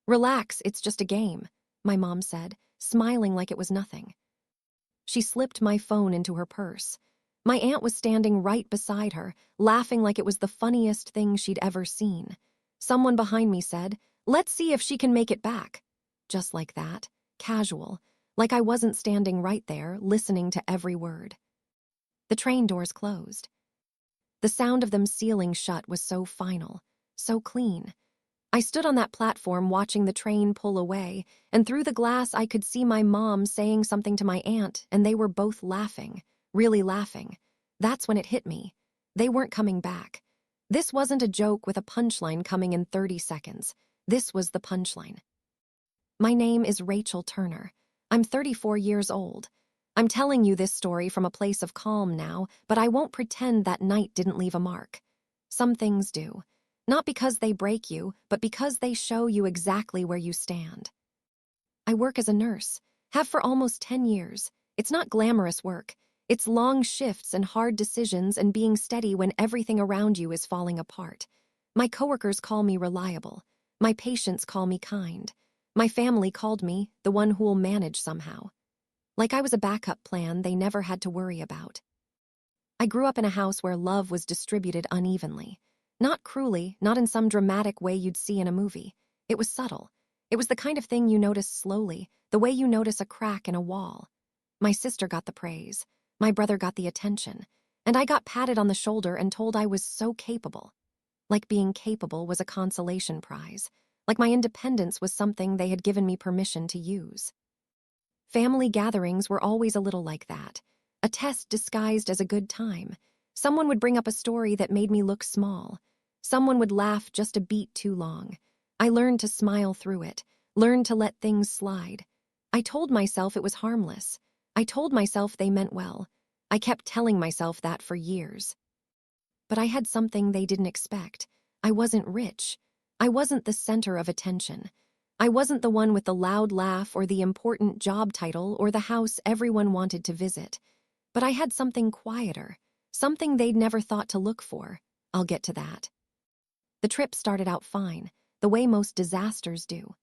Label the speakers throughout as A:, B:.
A: "Relax, it's just a game," my mom said, smiling like it was nothing. She slipped my phone into her purse. My aunt was standing right beside her, laughing like it was the funniest thing she'd ever seen. Someone behind me said, "Let's see if she can make it back." Just like that, casual, like I wasn't standing right there, listening to every word. The train doors closed. The sound of them sealing shut was so final, so clean. I stood on that platform watching the train pull away, and through the glass I could see my mom saying something to my aunt, and they were both laughing, really laughing. That's when it hit me. They weren't coming back. This wasn't a joke with a punchline coming in 30 seconds. This was the punchline. My name is Rachel Turner. I'm 34 years old. I'm telling you this story from a place of calm now, but I won't pretend that night didn't leave a mark. Some things do. Not because they break you, but because they show you exactly where you stand. I work as a nurse, have for almost 10 years. It's not glamorous work. It's long shifts and hard decisions and being steady when everything around you is falling apart. My coworkers call me reliable. My patients call me kind. My family called me the one who'll manage somehow. Like I was a backup plan they never had to worry about. I grew up in a house where love was distributed unevenly. Not cruelly, not in some dramatic way you'd see in a movie. It was subtle. It was the kind of thing you notice slowly, the way you notice a crack in a wall. My sister got the praise. My brother got the attention. And I got patted on the shoulder and told I was so capable. Like being capable was a consolation prize. Like my independence was something they had given me permission to use. Family gatherings were always a little like that. A test disguised as a good time. Someone would bring up a story that made me look small. Someone would laugh just a beat too long. I learned to smile through it, learned to let things slide. I told myself it was harmless. I told myself they meant well. I kept telling myself that for years. But I had something they didn't expect. I wasn't rich. I wasn't the center of attention. I wasn't the one with the loud laugh or the important job title or the house everyone wanted to visit. But I had something quieter, something they'd never thought to look for. I'll get to that. The trip started out fine, the way most disasters do.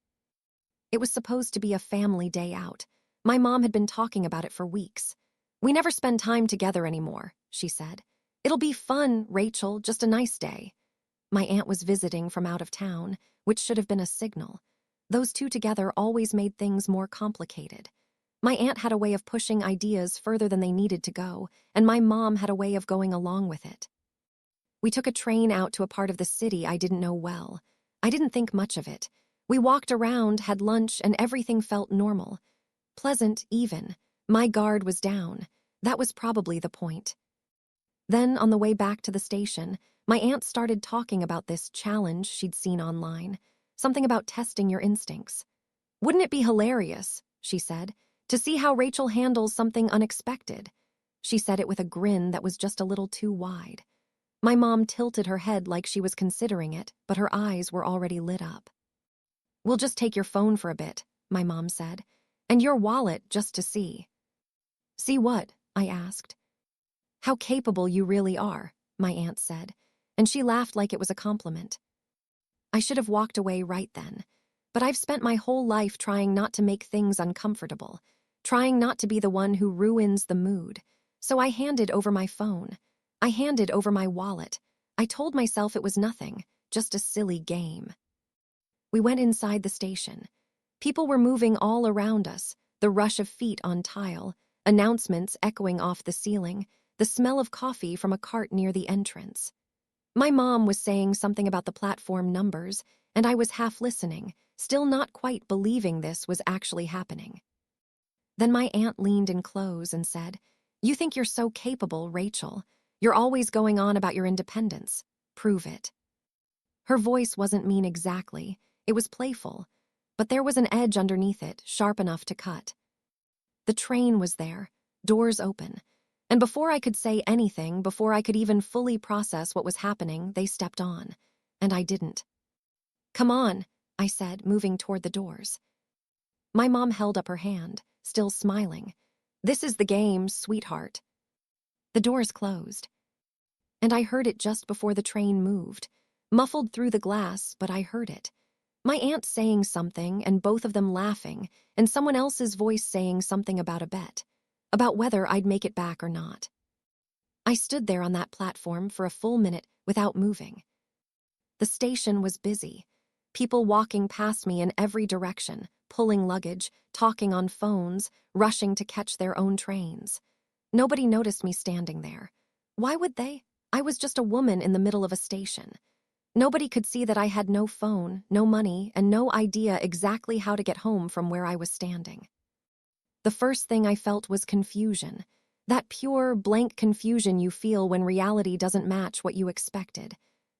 A: It was supposed to be a family day out. My mom had been talking about it for weeks. "We never spend time together anymore," she said. "It'll be fun, Rachel, just a nice day." My aunt was visiting from out of town, which should have been a signal. Those two together always made things more complicated. My aunt had a way of pushing ideas further than they needed to go, and my mom had a way of going along with it. We took a train out to a part of the city I didn't know well. I didn't think much of it. We walked around, had lunch, and everything felt normal. Pleasant, even. My guard was down. That was probably the point. Then, on the way back to the station, my aunt started talking about this challenge she'd seen online. Something about testing your instincts. "Wouldn't it be hilarious," she said, "to see how Rachel handles something unexpected?" She said it with a grin that was just a little too wide. My mom tilted her head like she was considering it, but her eyes were already lit up. "We'll just take your phone for a bit," my mom said, "and your wallet just to see." "See what?" I asked. "How capable you really are," my aunt said, and she laughed like it was a compliment. I should have walked away right then, but I've spent my whole life trying not to make things uncomfortable, trying not to be the one who ruins the mood. So I handed over my phone. I handed over my wallet. I told myself it was nothing, just a silly game. We went inside the station. People were moving all around us, the rush of feet on tile, announcements echoing off the ceiling, the smell of coffee from a cart near the entrance. My mom was saying something about the platform numbers, and I was half listening, still not quite believing this was actually happening. Then my aunt leaned in close and said, "You think you're so capable, Rachel. You're always going on about your independence. Prove it." Her voice wasn't mean exactly, it was playful, but there was an edge underneath it, sharp enough to cut. The train was there, doors open. And before I could say anything, before I could even fully process what was happening, they stepped on. And I didn't. "Come on," I said, moving toward the doors. My mom held up her hand, still smiling. "This is the game, sweetheart." The doors closed. And I heard it just before the train moved. Muffled through the glass, but I heard it. My aunt saying something and both of them laughing, and someone else's voice saying something about a bet, about whether I'd make it back or not. I stood there on that platform for a full minute without moving. The station was busy. People walking past me in every direction, pulling luggage, talking on phones, rushing to catch their own trains. Nobody noticed me standing there. Why would they? I was just a woman in the middle of a station. Nobody could see that I had no phone, no money, and no idea exactly how to get home from where I was standing. The first thing I felt was confusion. That pure, blank confusion you feel when reality doesn't match what you expected.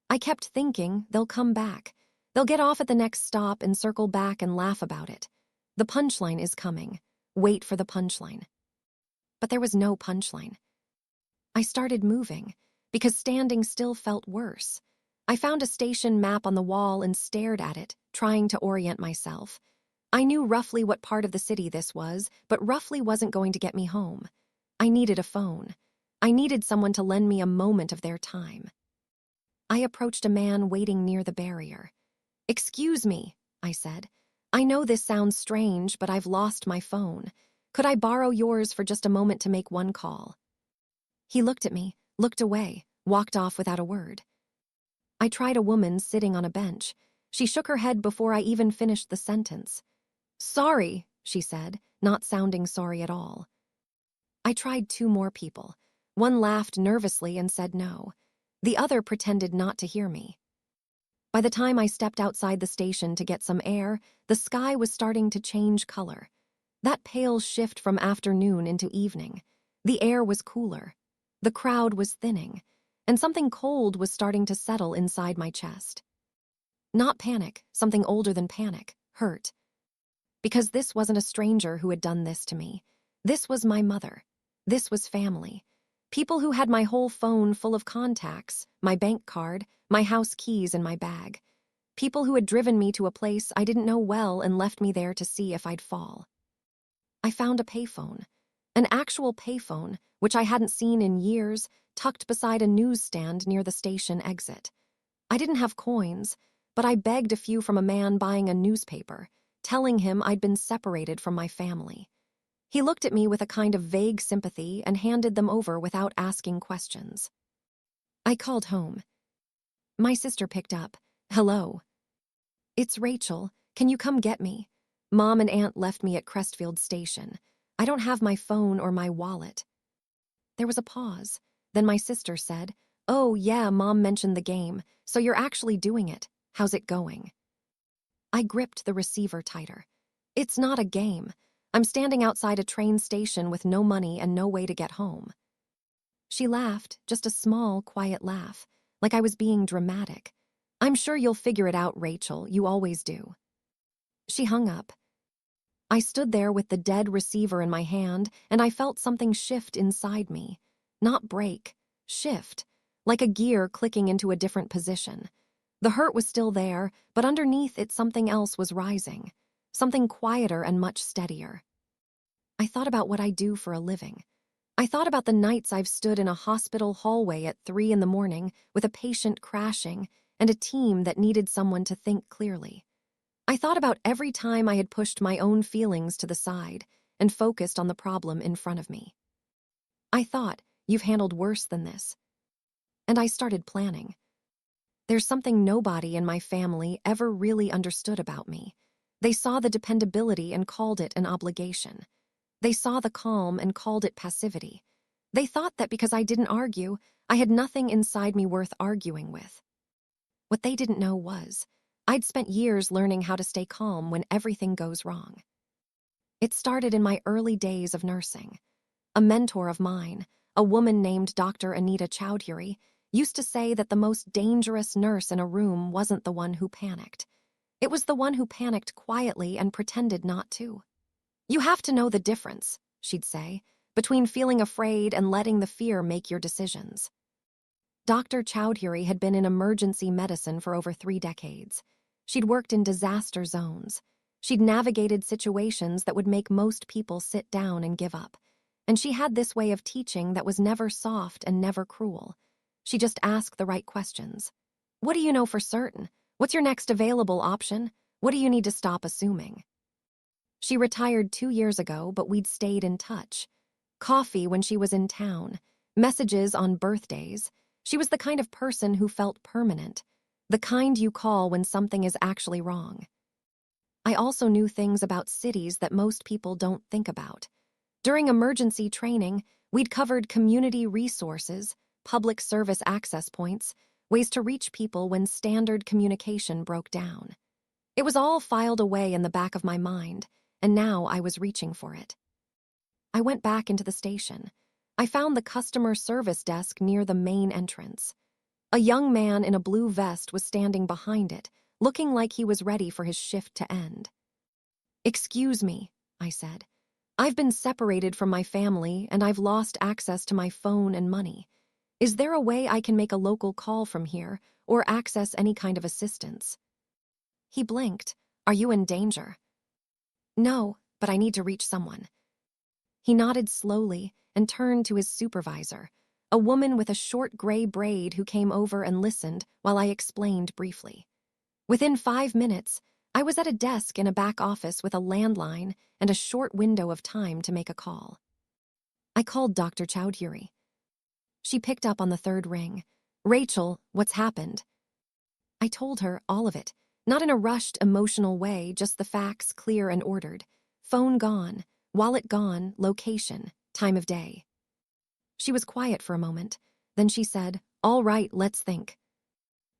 A: I kept thinking, they'll come back. They'll get off at the next stop and circle back and laugh about it. The punchline is coming. Wait for the punchline. But there was no punchline. I started moving, because standing still felt worse. I found a station map on the wall and stared at it, trying to orient myself. I knew roughly what part of the city this was, but roughly wasn't going to get me home. I needed a phone. I needed someone to lend me a moment of their time. I approached a man waiting near the barrier. "Excuse me," I said. "I know this sounds strange, but I've lost my phone. Could I borrow yours for just a moment to make one call?" He looked at me, looked away, walked off without a word. I tried a woman sitting on a bench. She shook her head before I even finished the sentence. "Sorry," she said, not sounding sorry at all. I tried two more people. One laughed nervously and said no. The other pretended not to hear me. By the time I stepped outside the station to get some air, the sky was starting to change color. That pale shift from afternoon into evening. The air was cooler. The crowd was thinning, and something cold was starting to settle inside my chest. Not panic, something older than panic, hurt. Because this wasn't a stranger who had done this to me. This was my mother. This was family. People who had my whole phone full of contacts, my bank card, my house keys in my bag. People who had driven me to a place I didn't know well and left me there to see if I'd fall. I found a payphone. An actual payphone, which I hadn't seen in years, tucked beside a newsstand near the station exit. I didn't have coins, but I begged a few from a man buying a newspaper, telling him I'd been separated from my family. He looked at me with a kind of vague sympathy and handed them over without asking questions. I called home. My sister picked up. "Hello." "It's Rachel. Can you come get me? Mom and Aunt left me at Crestfield Station. I don't have my phone or my wallet." There was a pause. Then my sister said, "Oh, yeah, Mom mentioned the game, so you're actually doing it. How's it going?" I gripped the receiver tighter. "It's not a game. I'm standing outside a train station with no money and no way to get home." She laughed, just a small, quiet laugh, like I was being dramatic. "I'm sure you'll figure it out, Rachel. You always do." She hung up. I stood there with the dead receiver in my hand, and I felt something shift inside me. Not break, shift, like a gear clicking into a different position. The hurt was still there, but underneath it something else was rising. Something quieter and much steadier. I thought about what I do for a living. I thought about the nights I've stood in a hospital hallway at 3 a.m. with a patient crashing and a team that needed someone to think clearly. I thought about every time I had pushed my own feelings to the side and focused on the problem in front of me. I thought, you've handled worse than this. And I started planning. There's something nobody in my family ever really understood about me. They saw the dependability and called it an obligation. They saw the calm and called it passivity. They thought that because I didn't argue, I had nothing inside me worth arguing with. What they didn't know was, I'd spent years learning how to stay calm when everything goes wrong. It started in my early days of nursing. A mentor of mine, a woman named Dr. Anita Chowdhury, used to say that the most dangerous nurse in a room wasn't the one who panicked. It was the one who panicked quietly and pretended not to. "You have to know the difference," she'd say, "between feeling afraid and letting the fear make your decisions." Dr. Chowdhury had been in emergency medicine for over 3 decades. She'd worked in disaster zones. She'd navigated situations that would make most people sit down and give up. And she had this way of teaching that was never soft and never cruel. She just asked the right questions. "What do you know for certain? What's your next available option? What do you need to stop assuming? She retired 2 years ago, but we'd stayed in touch. Coffee when she was in town, messages on birthdays. She was the kind of person who felt permanent, the kind you call when something is actually wrong. I also knew things about cities that most people don't think about. During emergency training, we'd covered community resources, public service access points, ways to reach people when standard communication broke down. It was all filed away in the back of my mind, and now I was reaching for it. I went back into the station. I found the customer service desk near the main entrance. A young man in a blue vest was standing behind it, looking like he was ready for his shift to end. "Excuse me," I said. "I've been separated from my family and I've lost access to my phone and money. Is there a way I can make a local call from here or access any kind of assistance?" He blinked. "Are you in danger?" "No, but I need to reach someone." He nodded slowly and turned to his supervisor, a woman with a short gray braid who came over and listened while I explained briefly. Within 5 minutes, I was at a desk in a back office with a landline and a short window of time to make a call. I called Dr. Chowdhury. She picked up on the third ring. "Rachel, what's happened?" I told her all of it, not in a rushed, emotional way, just the facts clear and ordered. Phone gone, wallet gone, location, time of day. She was quiet for a moment. Then she said, "All right, let's think."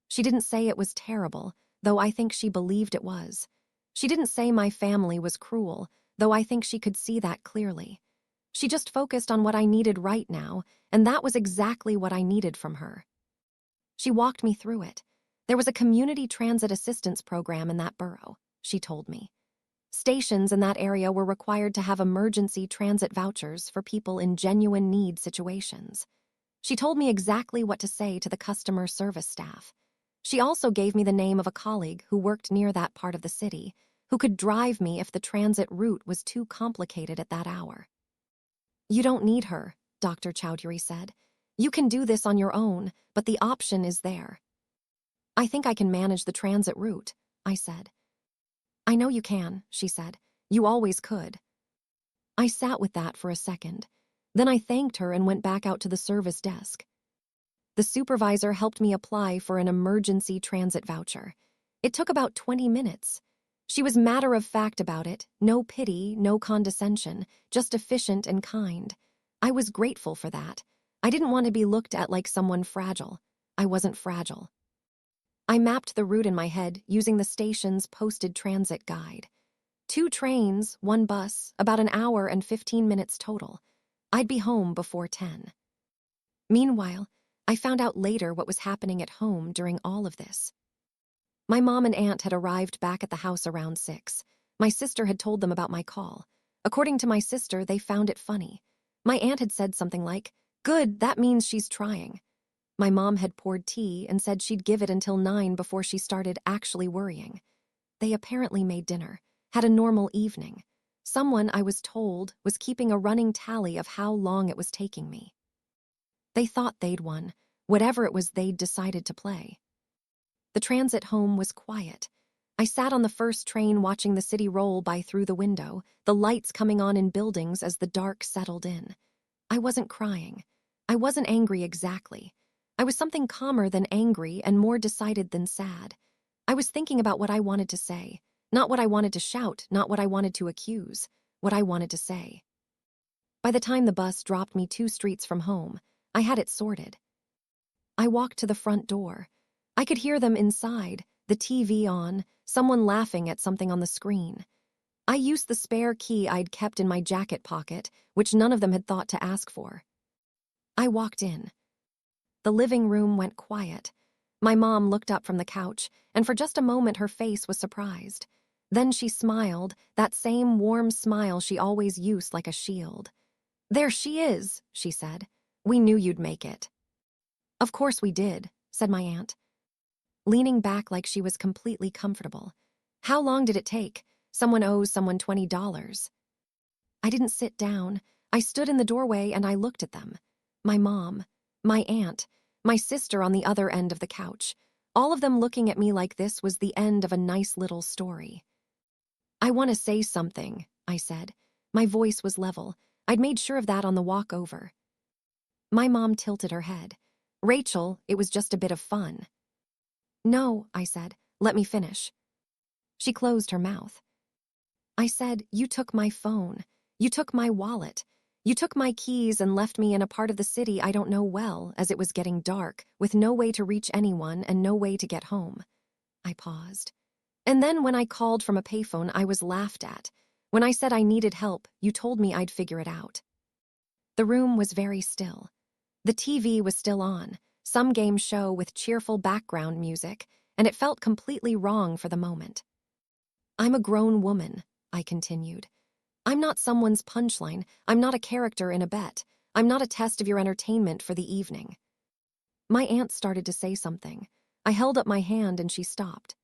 A: She didn't say it was terrible, though I think she believed it was. She didn't say my family was cruel, though I think she could see that clearly. She just focused on what I needed right now, and that was exactly what I needed from her. She walked me through it. There was a community transit assistance program in that borough, she told me. Stations in that area were required to have emergency transit vouchers for people in genuine need situations. She told me exactly what to say to the customer service staff. She also gave me the name of a colleague who worked near that part of the city, who could drive me if the transit route was too complicated at that hour. "You don't need her," Dr. Chowdhury said. "You can do this on your own, but the option is there." "I think I can manage the transit route," I said. "I know you can," she said. "You always could." I sat with that for a second. Then I thanked her and went back out to the service desk. The supervisor helped me apply for an emergency transit voucher. It took about 20 minutes. She was matter-of-fact about it, no pity, no condescension, just efficient and kind. I was grateful for that. I didn't want to be looked at like someone fragile. I wasn't fragile. I mapped the route in my head using the station's posted transit guide. 2 trains, 1 bus, about an hour and 15 minutes total. I'd be home before 10. Meanwhile, I found out later what was happening at home during all of this. My mom and aunt had arrived back at the house around 6. My sister had told them about my call. According to my sister, they found it funny. My aunt had said something like, "Good, that means she's trying." My mom had poured tea and said she'd give it until 9 before she started actually worrying. They apparently made dinner, had a normal evening. Someone, I was told, was keeping a running tally of how long it was taking me. They thought they'd won, whatever it was they'd decided to play. The transit home was quiet. I sat on the first train watching the city roll by through the window, the lights coming on in buildings as the dark settled in. I wasn't crying. I wasn't angry exactly. I was something calmer than angry and more decided than sad. I was thinking about what I wanted to say, not what I wanted to shout, not what I wanted to accuse, what I wanted to say. By the time the bus dropped me 2 streets from home, I had it sorted. I walked to the front door. I could hear them inside, the TV on, someone laughing at something on the screen. I used the spare key I'd kept in my jacket pocket, which none of them had thought to ask for. I walked in. The living room went quiet. My mom looked up from the couch, and for just a moment her face was surprised. Then she smiled, that same warm smile she always used like a shield. "There she is," she said. "We knew you'd make it." "Of course we did," said my aunt, leaning back like she was completely comfortable. "How long did it take? Someone owes someone $20. I didn't sit down. I stood in the doorway and I looked at them. My mom, my aunt, my sister on the other end of the couch. all of them looking at me like this was the end of a nice little story. "I want to say something," I said. My voice was level. I'd made sure of that on the walk over. My mom tilted her head. "Rachel, it was just a bit of fun." "No," I said. "Let me finish." She closed her mouth. I said, "You took my phone. You took my wallet. You took my keys and left me in a part of the city I don't know well, as it was getting dark, with no way to reach anyone and no way to get home." I paused. "And then when I called from a payphone, I was laughed at. When I said I needed help, you told me I'd figure it out." The room was very still. The TV was still on, some game show with cheerful background music, and it felt completely wrong for the moment. "I'm a grown woman," I continued. "I'm not someone's punchline. I'm not a character in a bet. I'm not a test of your entertainment for the evening." My aunt started to say something. I held up my hand and she stopped.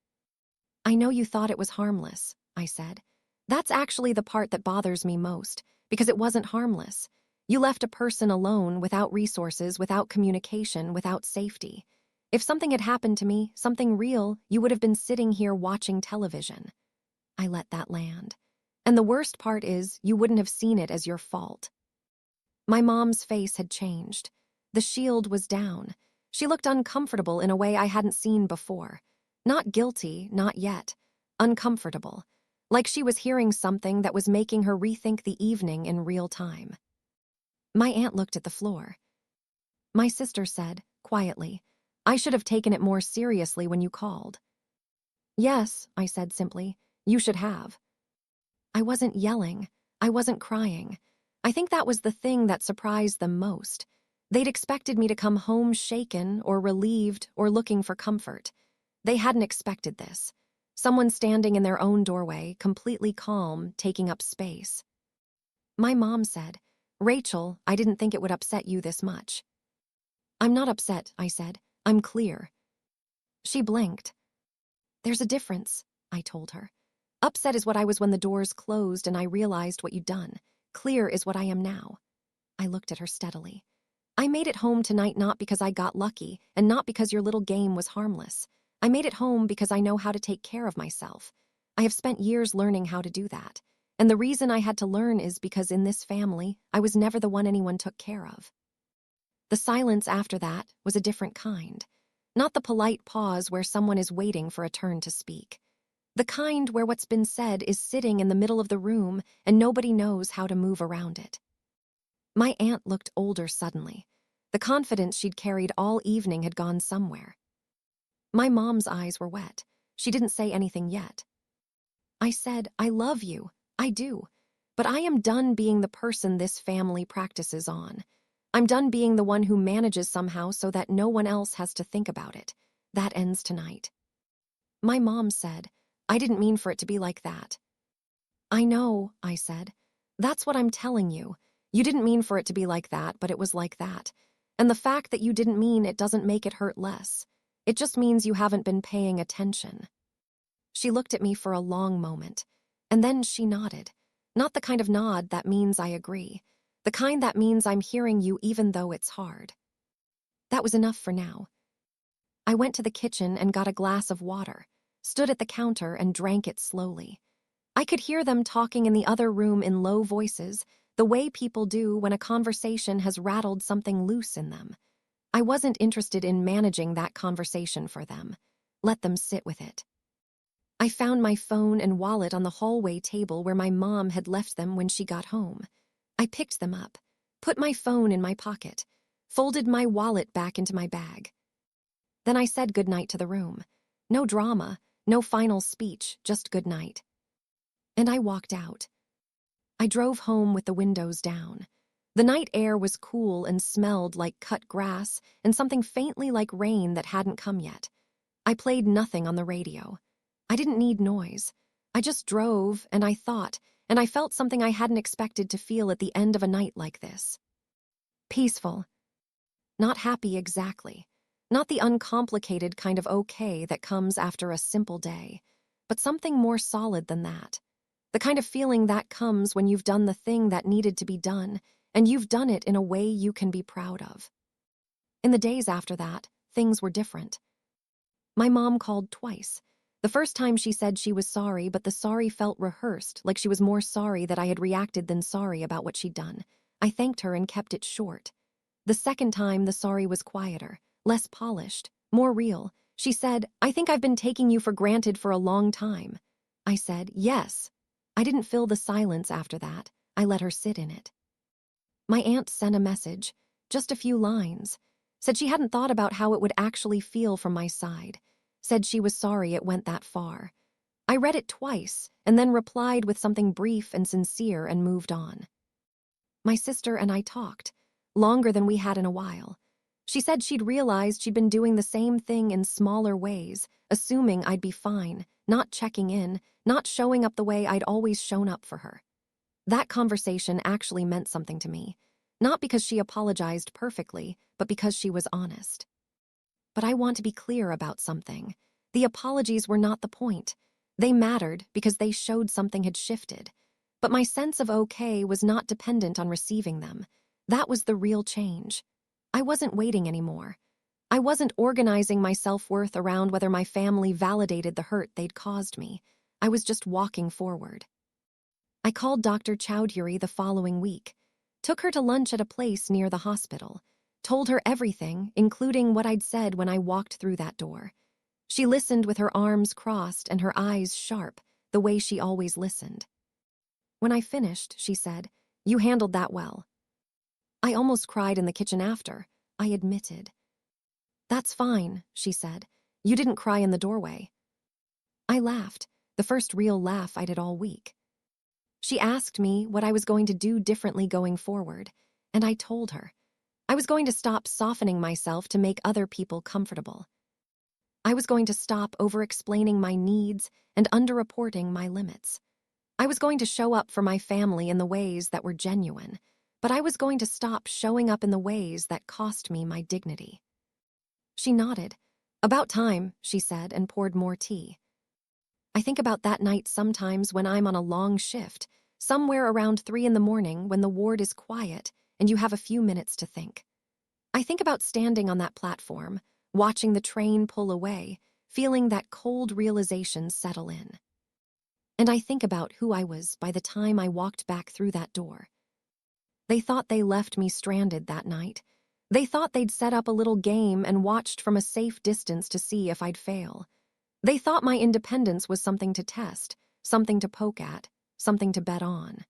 A: "I know you thought it was harmless," I said. "That's actually the part that bothers me most, because it wasn't harmless. You left a person alone, without resources, without communication, without safety. If something had happened to me, something real, you would have been sitting here watching television." I let that land. "And the worst part is, you wouldn't have seen it as your fault." My mom's face had changed. The shield was down. She looked uncomfortable in a way I hadn't seen before. Not guilty, not yet. Uncomfortable. Like she was hearing something that was making her rethink the evening in real time. My aunt looked at the floor. My sister said, quietly, "I should have taken it more seriously when you called." "Yes," I said simply, "you should have." I wasn't yelling. I wasn't crying. I think that was the thing that surprised them most. They'd expected me to come home shaken or relieved or looking for comfort. They hadn't expected this. Someone standing in their own doorway, completely calm, taking up space. My mom said, "Rachel, I didn't think it would upset you this much." "I'm not upset," I said. "I'm clear." She blinked. "There's a difference," I told her. "Upset is what I was when the doors closed and I realized what you'd done. Clear is what I am now." I looked at her steadily. "I made it home tonight not because I got lucky and not because your little game was harmless. I made it home because I know how to take care of myself. I have spent years learning how to do that. And the reason I had to learn is because in this family, I was never the one anyone took care of." The silence after that was a different kind. Not the polite pause where someone is waiting for a turn to speak. The kind where what's been said is sitting in the middle of the room and nobody knows how to move around it. My aunt looked older suddenly. The confidence she'd carried all evening had gone somewhere. My mom's eyes were wet. She didn't say anything yet. I said, "I love you. I do. But I am done being the person this family practices on. I'm done being the one who manages somehow so that no one else has to think about it. That ends tonight." My mom said, "I didn't mean for it to be like that." "I know," I said. "That's what I'm telling you. You didn't mean for it to be like that, but it was like that. And the fact that you didn't mean it doesn't make it hurt less. It just means you haven't been paying attention." She looked at me for a long moment, and then she nodded. Not the kind of nod that means I agree. The kind that means I'm hearing you even though it's hard. That was enough for now. I went to the kitchen and got a glass of water, stood at the counter and drank it slowly. I could hear them talking in the other room in low voices, the way people do when a conversation has rattled something loose in them. I wasn't interested in managing that conversation for them. Let them sit with it. I found my phone and wallet on the hallway table where my mom had left them when she got home. I picked them up, put my phone in my pocket, folded my wallet back into my bag. Then I said goodnight to the room. No drama, no final speech, just goodnight. And I walked out. I drove home with the windows down. The night air was cool and smelled like cut grass and something faintly like rain that hadn't come yet. I played nothing on the radio. I didn't need noise. I just drove, and I thought, and I felt something I hadn't expected to feel at the end of a night like this. Peaceful. Not happy exactly. Not the uncomplicated kind of okay that comes after a simple day, but something more solid than that. The kind of feeling that comes when you've done the thing that needed to be done, and you've done it in a way you can be proud of. In the days after that, things were different. My mom called twice. The first time she said she was sorry, but the sorry felt rehearsed, like she was more sorry that I had reacted than sorry about what she'd done. I thanked her and kept it short. The second time, the sorry was quieter, less polished, more real. She said, "I think I've been taking you for granted for a long time." I said, "Yes." I didn't fill the silence after that. I let her sit in it. My aunt sent a message, just a few lines. Said she hadn't thought about how it would actually feel from my side. Said she was sorry it went that far. I read it twice and then replied with something brief and sincere and moved on. My sister and I talked, longer than we had in a while. She said she'd realized she'd been doing the same thing in smaller ways, assuming I'd be fine, not checking in, not showing up the way I'd always shown up for her. That conversation actually meant something to me, not because she apologized perfectly, but because she was honest. But I want to be clear about something. The apologies were not the point. They mattered because they showed something had shifted. But my sense of okay was not dependent on receiving them. That was the real change. I wasn't waiting anymore. I wasn't organizing my self-worth around whether my family validated the hurt they'd caused me. I was just walking forward. I called Dr. Chowdhury the following week, took her to lunch at a place near the hospital, told her everything, including what I'd said when I walked through that door. She listened with her arms crossed and her eyes sharp, the way she always listened. When I finished, she said, "You handled that well." I almost cried in the kitchen after, I admitted. "That's fine," she said. "You didn't cry in the doorway." I laughed, the first real laugh I'd had all week. She asked me what I was going to do differently going forward, and I told her. I was going to stop softening myself to make other people comfortable. I was going to stop over-explaining my needs and underreporting my limits. I was going to show up for my family in the ways that were genuine, but I was going to stop showing up in the ways that cost me my dignity. She nodded. "About time," she said, and poured more tea. I think about that night sometimes when I'm on a long shift, somewhere around 3 in the morning when the ward is quiet and you have a few minutes to think. I think about standing on that platform, watching the train pull away, feeling that cold realization settle in. And I think about who I was by the time I walked back through that door. They thought they left me stranded that night. They thought they'd set up a little game and watched from a safe distance to see if I'd fail. They thought my independence was something to test, something to poke at, something to bet on.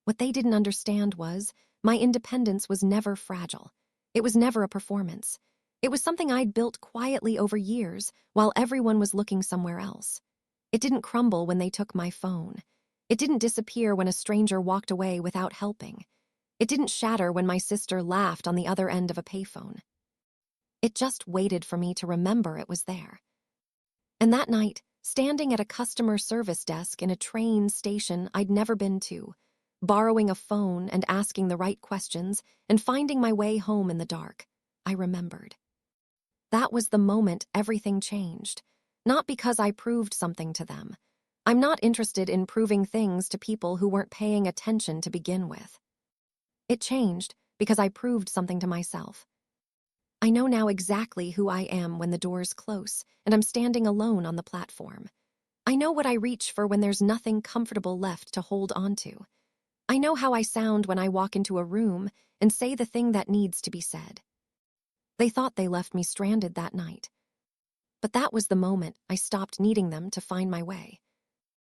A: What they didn't understand was my independence was never fragile. It was never a performance. It was something I'd built quietly over years while everyone was looking somewhere else. It didn't crumble when they took my phone. It didn't disappear when a stranger walked away without helping. It didn't shatter when my sister laughed on the other end of a payphone. It just waited for me to remember it was there. And that night, standing at a customer service desk in a train station I'd never been to, borrowing a phone and asking the right questions and finding my way home in the dark, I remembered. That was the moment everything changed. Not because I proved something to them. I'm not interested in proving things to people who weren't paying attention to begin with. It changed because I proved something to myself. I know now exactly who I am when the door's close and I'm standing alone on the platform. I know what I reach for when there's nothing comfortable left to hold onto. I know how I sound when I walk into a room and say the thing that needs to be said. They thought they left me stranded that night. But that was the moment I stopped needing them to find my way.